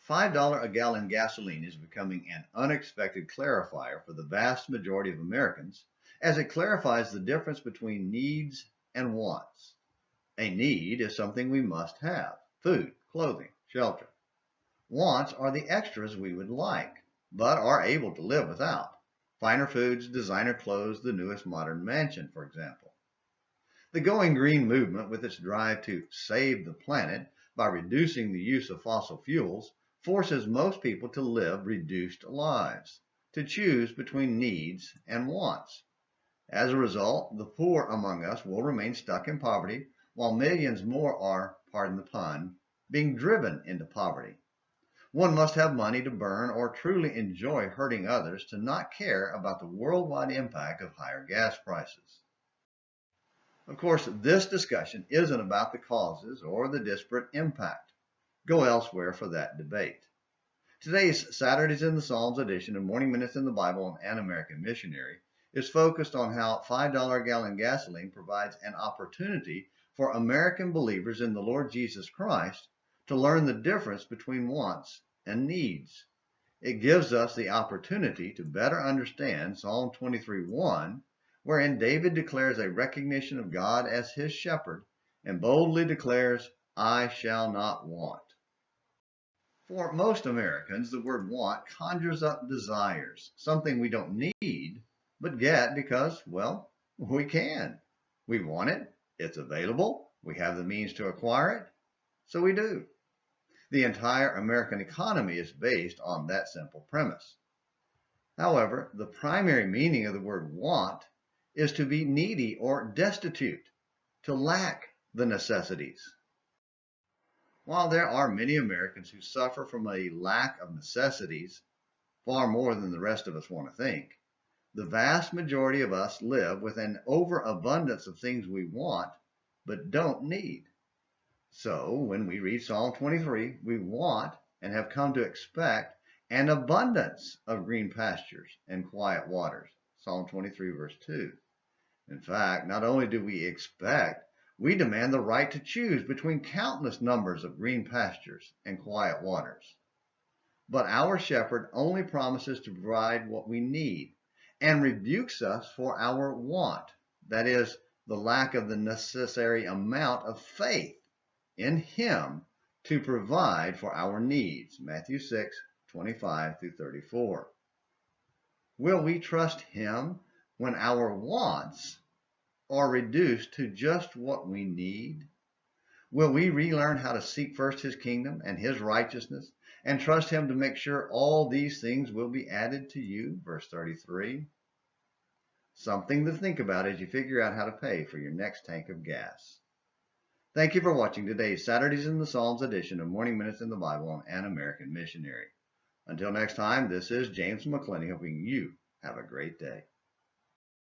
$5 a gallon gasoline is becoming an unexpected clarifier for the vast majority of Americans, as it clarifies the difference between needs and wants. A need is something we must have: food, clothing, shelter. Wants are the extras we would like, but are able to live without: finer foods, designer clothes, the newest modern mansion, for example. The Going Green movement, with its drive to save the planet by reducing the use of fossil fuels, forces most people to live reduced lives, to choose between needs and wants. As a result, the poor among us will remain stuck in poverty, while millions more are, pardon the pun, being driven into poverty. One must have money to burn or truly enjoy hurting others to not care about the worldwide impact of higher gas prices. Of course, this discussion isn't about the causes or the disparate impact. Go elsewhere for that debate. Today's Saturdays in the Psalms edition of Morning Minutes in the Bible on An American Missionary is focused on how $5 a gallon gasoline provides an opportunity for American believers in the Lord Jesus Christ to learn the difference between wants and needs. It gives us the opportunity to better understand Psalm 23:1, wherein David declares a recognition of God as his shepherd and boldly declares, "I shall not want." For most Americans, the word want conjures up desires, something we don't need, but get because, well, we can. We want it, it's available, we have the means to acquire it, so we do. The entire American economy is based on that simple premise. However, the primary meaning of the word want is to be needy or destitute, to lack the necessities. While there are many Americans who suffer from a lack of necessities, far more than the rest of us want to think, the vast majority of us live with an overabundance of things we want but don't need. So when we read Psalm 23, we want and have come to expect an abundance of green pastures and quiet waters. Psalm 23, verse 2. In fact, not only do we expect, we demand the right to choose between countless numbers of green pastures and quiet waters. But our shepherd only promises to provide what we need and rebukes us for our want, that is, the lack of the necessary amount of faith in him to provide for our needs. Matthew 6:25 through 34. Will we trust him when our wants are reduced to just what we need? Will we relearn how to seek first his kingdom and his righteousness and trust him to make sure all these things will be added to you? Verse 33. Something to think about as you figure out how to pay for your next tank of gas. Thank you for watching today's Saturdays in the Psalms edition of Morning Minutes in the Bible on An American Missionary. Until next time, this is James McClenny hoping you have a great day.